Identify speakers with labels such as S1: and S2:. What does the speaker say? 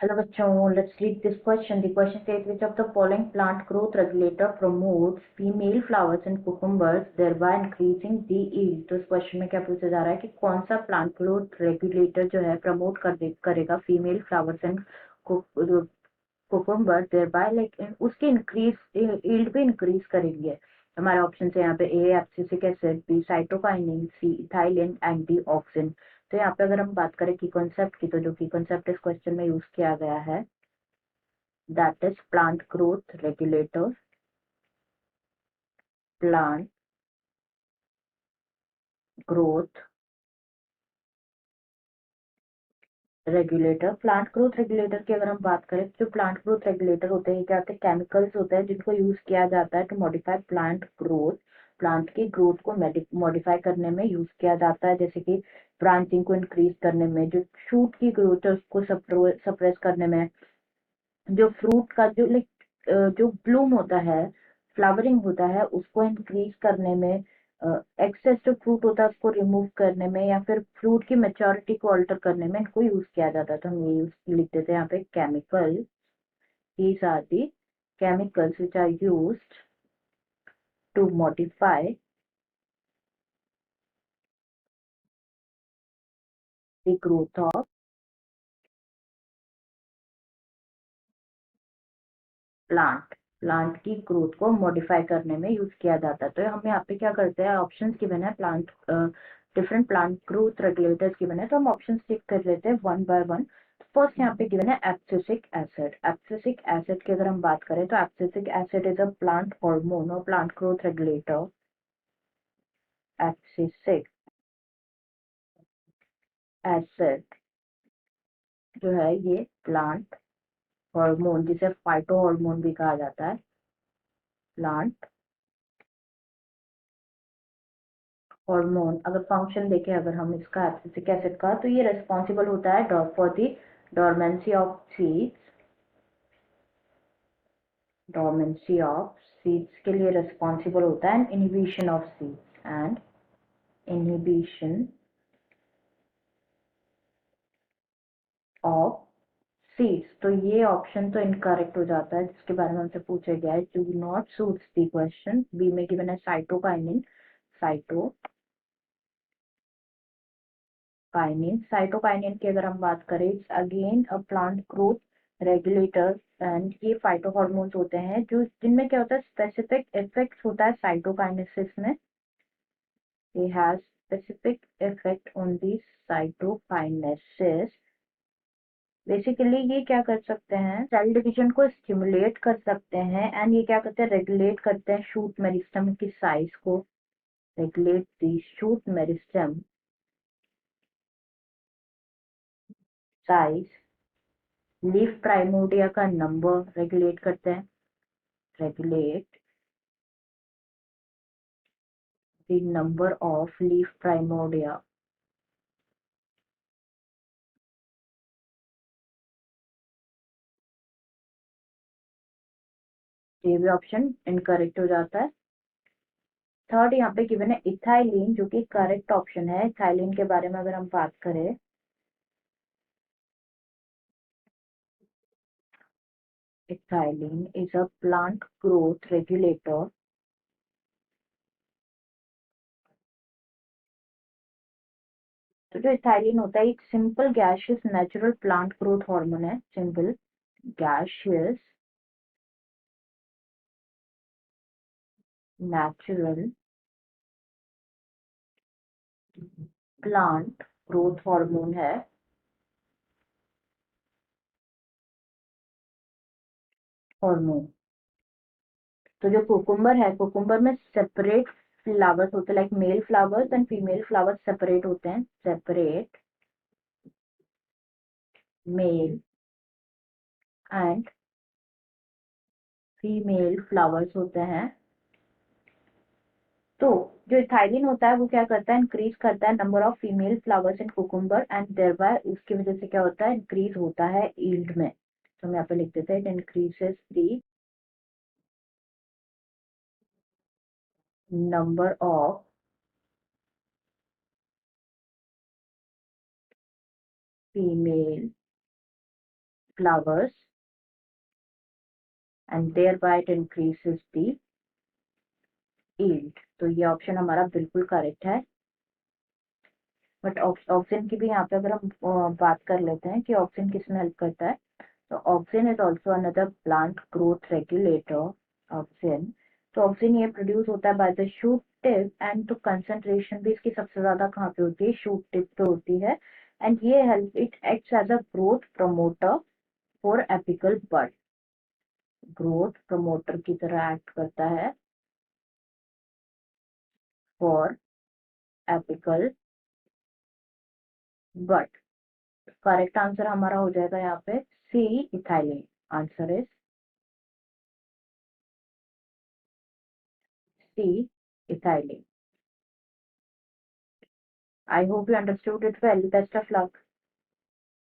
S1: Hello bachon, let's read this question. The question says which of the following plant growth regulator promotes female flowers in cucumbers thereby increasing the yield. तो इस question में क्या पूछा जा रहा है कि कौन सा प्लांट ग्रोथ रेगुलेटर जो है प्रमोट करेगा female flowers in cucumber thereby like उसकी इंक्रीज यील्ड भी इंक्रीज करेगी। हमारे ऑप्शन है यहाँ पे ए एब्सिसिक एसिड, बी साइटोकाइनिन, सी इथाइलिन, एंटी ऑक्सिन। तो यहाँ पे अगर हम बात करें की कॉन्सेप्ट की, तो जो की कॉन्सेप्ट इस क्वेश्चन में यूज किया गया है that is plant growth regulator. Plant growth regulator, plant growth regulator की अगर हम बात करें तो जो प्लांट ग्रोथ रेगुलेटर होते हैं क्या होते हैं, केमिकल्स होते हैं जिनको यूज किया जाता है to modify plant growth. Plant की ग्रोथ को मॉडिफाई करने में यूज किया जाता है, जैसे कि ब्रांचिंग को इंक्रीज करने में, जो शूट की ग्रोथ है उसको सप्रेस करने में, जो फ्रूट का जो जो ब्लूम होता है, फ्लावरिंग होता है उसको इंक्रीज करने में, एक्सेस जो फ्रूट होता है उसको रिमूव करने में, या फिर फ्रूट की मेच्योरिटी को अल्टर करने में इनको यूज किया जाता है। तो हम ये यूज लिख देते हैं यहाँ पे chemical, these are the chemicals which are used to modify the growth of plant. Plant की ग्रोथ को मॉडिफाई करने में यूज किया जाता है। तो हम यहाँ पे क्या करते हैं, ऑप्शंस गिवन है, plant different plant growth regulators given है, तो हम ऑप्शंस चेक कर लेते हैं वन बाय वन। फर्स्ट यहाँ पे गिवन है एब्सिसिक एसिड। एब्सिसिक एसिड की अगर हम बात करें तो abscisic acid is a plant hormone और plant growth regulator. Abscisic acid जो है ये प्लांट हार्मोन, जिसे फाइटो हार्मोन भी कहा जाता है, प्लांट हार्मोन। अगर फंक्शन देखें अगर हम इसका एब्सिसिक एसिड का, तो ये रेस्पॉन्सिबल होता है for the dormancy of seeds. Dormancy of seeds के लिए रेस्पॉन्सिबल होता है, and inhibition of seeds, and inhibition of seeds. तो ये ऑप्शन तो इनकरेक्ट हो जाता है, जिसके बारे में हमसे पूछा गया है, do not suits the question. B में गिवन है साइटोकाइनिन। साइटोकाइनिन की अगर हम बात करें, it's again a plant growth regulator, and ये फाइटो हॉर्मोन्स होते हैं जो जिनमें क्या होता है, स्पेसिफिक इफेक्ट होता है साइटोकाइनेसिस में। They have specific effect on the cytokinesis. Basically ये क्या कर सकते हैं, सेल डिवीजन को स्टिमुलेट कर सकते हैं, एंड ये क्या करते हैं, रेगुलेट करते हैं शूट मेरिस्टम की साइज को। Regulate the shoot meristem size. Leaf primordia का नंबर रेगुलेट करते हैं। Regulate the number of leaf primordia. ये भी ऑप्शन इनकरेक्ट हो जाता है। थर्ड यहाँ पे गिवन है इथाइलिन, जो कि करेक्ट ऑप्शन है। इथाइलिन के बारे में अगर हम बात करें, ethylene is a plant growth regulator. तो जो इथाइलिन होता है एक simple gaseous natural plant growth hormone है। Simple gaseous natural plant growth hormone है। हार्मोन। तो जो कुकुम्बर है, कुकुम्बर में सेपरेट फ्लावर्स होते हैं, like male flowers and female flowers separate होते हैं। Separate male and female flowers होते हैं। तो जो इथाइलिन होता है वो क्या करता है, इंक्रीज करता है number of female flowers in cucumber, and thereby उसकी वजह से क्या होता है, इंक्रीज होता है यील्ड में। तो हम यहाँ पे लिख देते हैं, it increases the number of female flowers and thereby it increases the yield। तो ये ऑप्शन हमारा बिल्कुल करेक्ट है। बट ऑक्सिन की भी यहाँ पे अगर हम बात कर लेते हैं कि ऑक्सिन किस में हेल्प करता है, तो auxin is also another plant growth regulator. Auxin, तो ऑक्सिन ये प्रोड्यूस होता है by the shoot tip, and तो कंसंट्रेशन भी इसकी सबसे ज्यादा कहाँ पे होती है, शूट टिप पे होती है। एंड ये help, it acts as a growth promoter for apical bud. Growth promoter की तरह एक्ट करता है for apical bud. Correct answer हमारा हो जाएगा यहाँ पे C, ethylene. Answer is C, ethylene. I hope you understood it well. Best of luck.